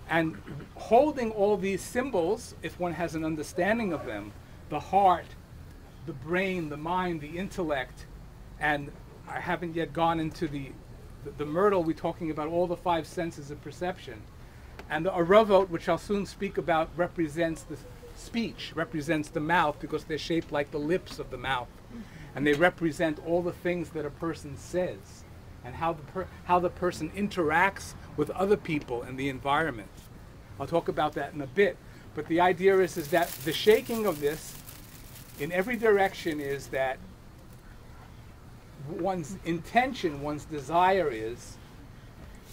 And holding all these symbols, if one has an understanding of them, the heart, the brain, the mind, the intellect, and I haven't yet gone into the myrtle, we're talking about all the five senses of perception. And the aravot, which I'll soon speak about, represents the speech, represents the mouth, because they're shaped like the lips of the mouth. And they represent all the things that a person says and how the person interacts with other people and the environment. I'll talk about that in a bit. But the idea is that the shaking of this in every direction is that one's intention, one's desire is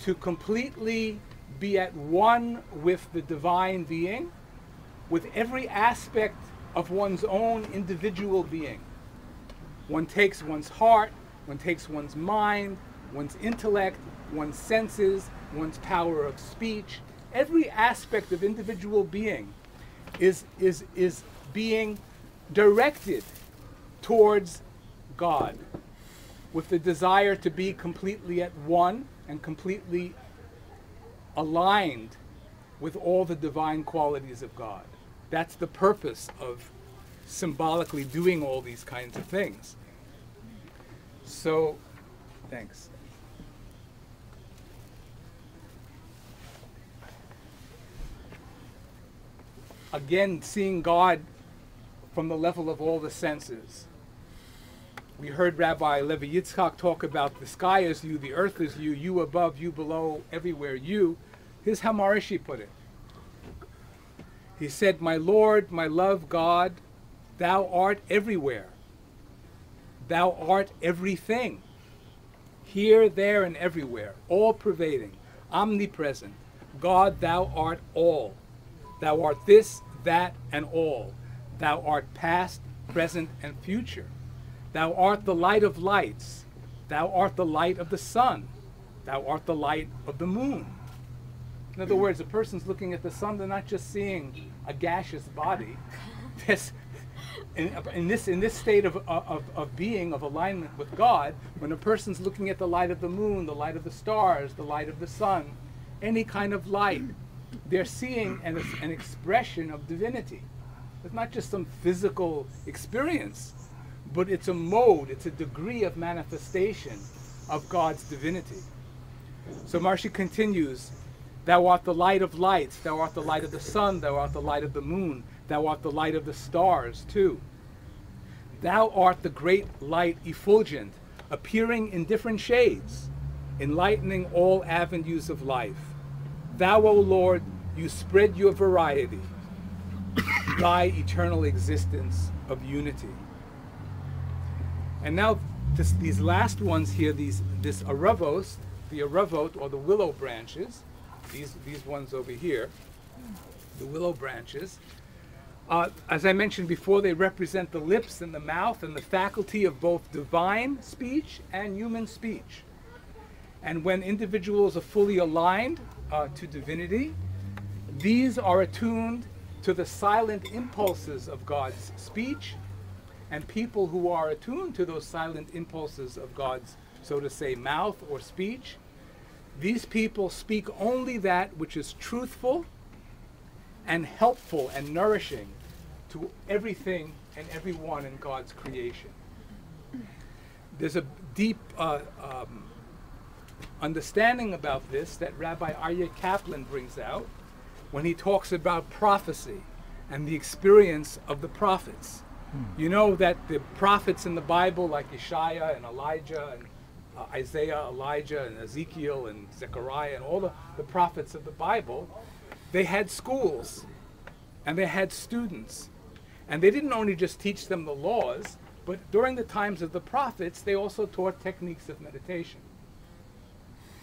to completely be at one with the divine being, with every aspect of one's own individual being. One takes one's heart, one takes one's mind, one's intellect, one's senses, one's power of speech. Every aspect of individual being is being directed towards God, with the desire to be completely at one and completely aligned with all the divine qualities of God. That's the purpose of symbolically doing all these kinds of things. So, thanks. Again, seeing God from the level of all the senses. We heard Rabbi Levi Yitzchak talk about the sky is you, the earth is you, you above, you below, everywhere you. Here's how Maharishi put it. He said, my Lord, my love God, thou art everywhere. Thou art everything. Here, there, and everywhere, all pervading, omnipresent. God, thou art all. Thou art this, that, and all. Thou art past, present, and future. Thou art the light of lights. Thou art the light of the sun. Thou art the light of the moon. In other words, a person's looking at the sun, they're not just seeing a gaseous body. In this state of being, of alignment with God, when a person's looking at the light of the moon, the light of the stars, the light of the sun, any kind of light, they're seeing an expression of divinity. It's not just some physical experience, but it's a mode, it's a degree of manifestation of God's divinity. So Maharishi continues, thou art the light of lights, thou art the light of the sun, thou art the light of the moon, thou art the light of the stars too. Thou art the great light effulgent, appearing in different shades, enlightening all avenues of life. Thou, O Lord, you spread your variety, thy eternal existence of unity. And now these last ones here, this aravos, the aravot, or the willow branches, these ones over here, the willow branches, as I mentioned before, they represent the lips and the mouth and the faculty of both divine speech and human speech. And when individuals are fully aligned to divinity, these are attuned to the silent impulses of God's speech, and people who are attuned to those silent impulses of God's, so to say, mouth or speech, these people speak only that which is truthful and helpful and nourishing to everything and everyone in God's creation. There's a deep understanding about this that Rabbi Aryeh Kaplan brings out when he talks about prophecy and the experience of the prophets. You know that the prophets in the Bible, like Yeshaya and Elijah and Isaiah, Elijah and Ezekiel and Zechariah and all the prophets of the Bible, they had schools and they had students. And they didn't only just teach them the laws, but during the times of the prophets, they also taught techniques of meditation.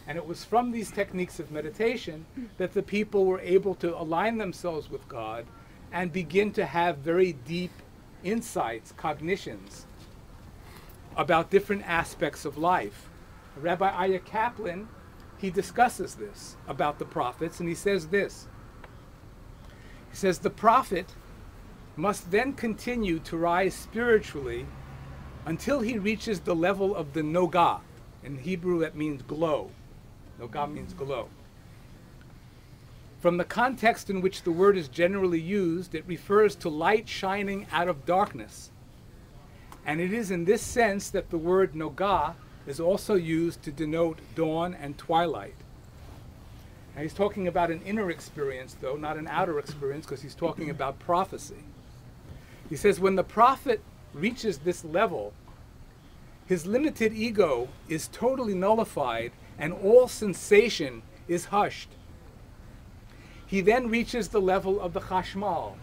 And it was from these techniques of meditation that the people were able to align themselves with God and begin to have very deep insights, cognitions about different aspects of life. Rabbi Aryeh Kaplan, he discusses this about the prophets, and he says this. He says, the prophet must then continue to rise spiritually until he reaches the level of the Nogah. In Hebrew, that means glow. Nogah means glow. From the context in which the word is generally used, it refers to light shining out of darkness. And it is in this sense that the word Nogah is also used to denote dawn and twilight. And he's talking about an inner experience, though, not an outer experience, because he's talking about prophecy. He says when the prophet reaches this level, his limited ego is totally nullified and all sensation is hushed. He then reaches the level of the Chashmal,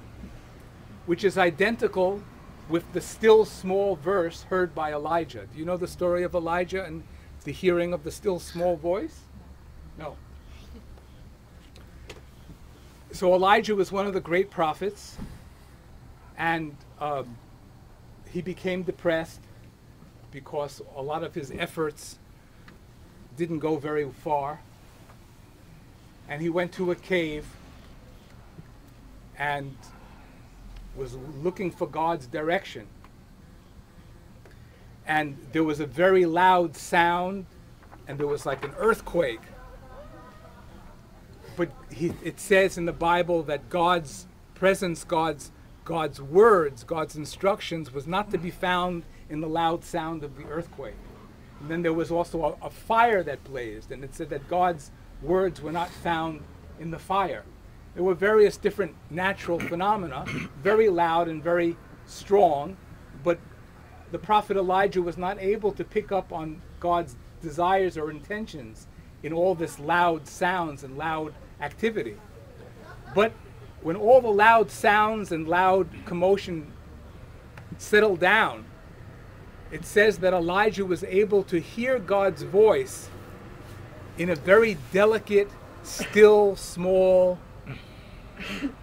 which is identical with the still small verse heard by Elijah. Do you know the story of Elijah and the hearing of the still small voice? No. So Elijah was one of the great prophets, and he became depressed because a lot of his efforts didn't go very far. And he went to a cave and was looking for God's direction. And there was a very loud sound, and there was like an earthquake. But it says in the Bible that God's presence, God's words, God's instructions was not to be found in the loud sound of the earthquake. And then there was also a fire that blazed, and it said that God's words were not found in the fire. There were various different natural phenomena, very loud and very strong, but the prophet Elijah was not able to pick up on God's desires or intentions in all this loud sounds and loud activity. But when all the loud sounds and loud commotion settled down, it says that Elijah was able to hear God's voice in a very delicate, still, small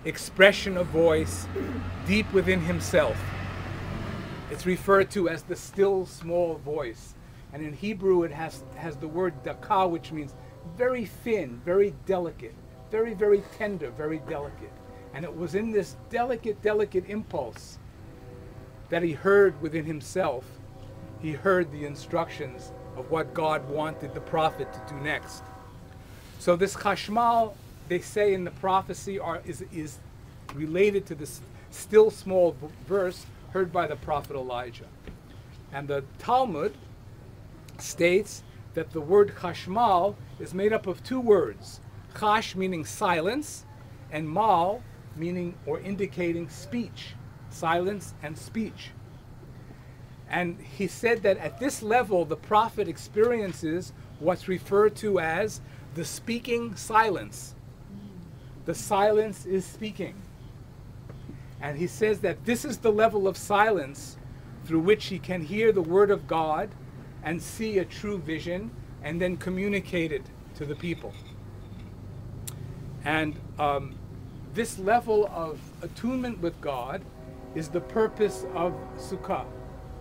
expression of voice deep within himself. It's referred to as the still, small voice. And in Hebrew it has the word dakah, which means very thin, very delicate, very, very tender, very delicate. And it was in this delicate, delicate impulse that he heard within himself. He heard the instructions of what God wanted the prophet to do next. So this chashmal, they say in the prophecy, is related to this still small verse heard by the prophet Elijah. And the Talmud states that the word chashmal is made up of two words. Chash meaning silence, and mal meaning or indicating speech. Silence and speech. And he said that at this level, the prophet experiences what's referred to as the speaking silence. The silence is speaking. And he says that this is the level of silence through which he can hear the word of God and see a true vision and then communicate it to the people. And this level of attunement with God is the purpose of Sukkot,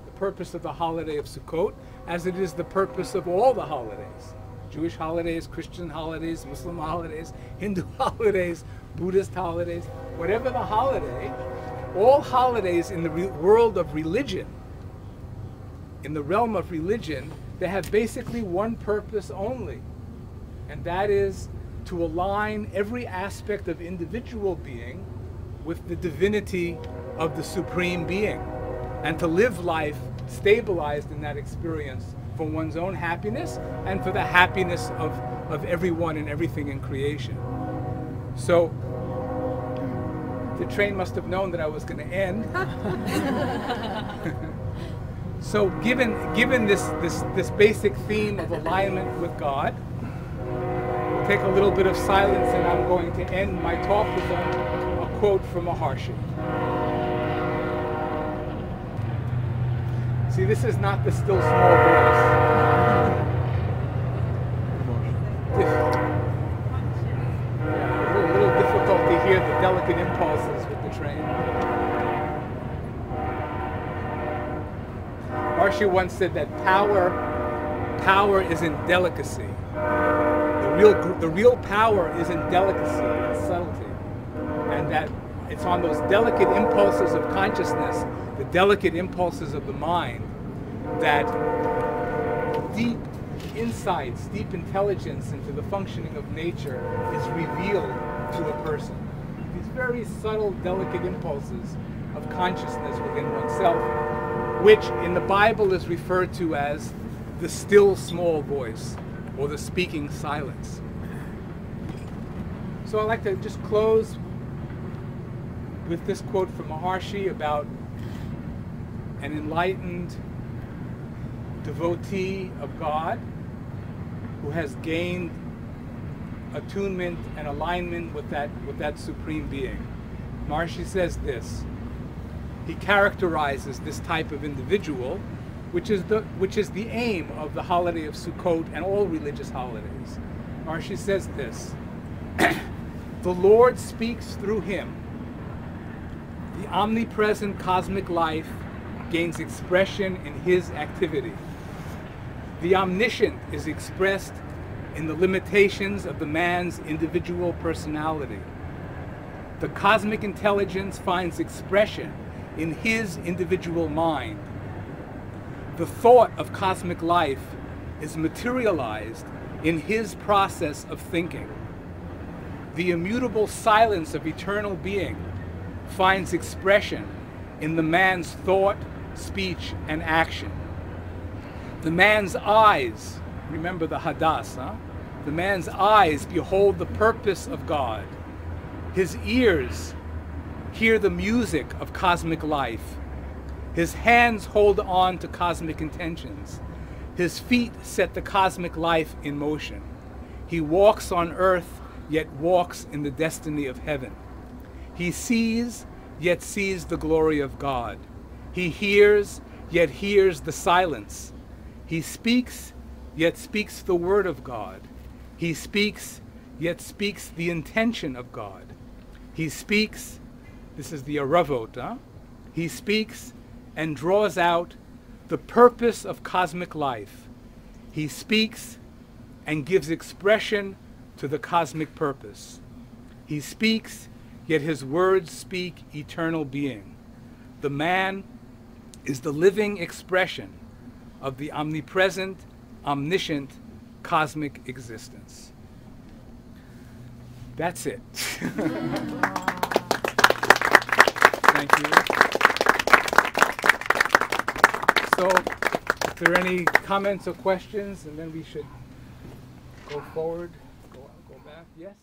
the purpose of the holiday of Sukkot, as it is the purpose of all the holidays. Jewish holidays, Christian holidays, Muslim holidays, Hindu holidays, Buddhist holidays, whatever the holiday, all holidays in the world of religion, in the realm of religion, they have basically one purpose only, and that is to align every aspect of individual being with the divinity of the Supreme Being, and to live life stabilized in that experience for one's own happiness and for the happiness of everyone and everything in creation. So the train must have known that I was going to end. So given this basic theme of alignment with God, we'll take a little bit of silence, and I'm going to end my talk with a quote from Maharshi. See, this is not the still small voice. A little difficult to hear the delicate impulses with the train. Maharshi once said that power is in delicacy. The real power is in delicacy and subtlety, and that it's on those delicate impulses of consciousness, the delicate impulses of the mind, that deep insights, deep intelligence into the functioning of nature is revealed to a person. These very subtle, delicate impulses of consciousness within oneself, which in the Bible is referred to as the still small voice, or the speaking silence. So I'd like to just close with this quote from Maharshi about an enlightened devotee of God who has gained attunement and alignment with that supreme being. Maharshi says this. He characterizes this type of individual, which is the aim of the holiday of Sukkot and all religious holidays. Maharshi says this. The Lord speaks through him. The omnipresent cosmic life gains expression in his activity. The omniscient is expressed in the limitations of the man's individual personality. The cosmic intelligence finds expression in his individual mind. The thought of cosmic life is materialized in his process of thinking. The immutable silence of eternal being finds expression in the man's thought, speech, and action. The man's eyes, remember the hadas, huh? The man's eyes behold the purpose of God. His ears hear the music of cosmic life. His hands hold on to cosmic intentions. His feet set the cosmic life in motion. He walks on earth, yet walks in the destiny of heaven. He sees, yet sees the glory of God. He hears, yet hears the silence. He speaks, yet speaks the word of God. He speaks, yet speaks the intention of God. He speaks, this is the aravot, huh? He speaks and draws out the purpose of cosmic life. He speaks and gives expression to the cosmic purpose. He speaks, yet his words speak eternal being. The man is the living expression of the omnipresent, omniscient, cosmic existence. That's it. Thank you. So, if there are any comments or questions, and then we should go forward, go back. Yes?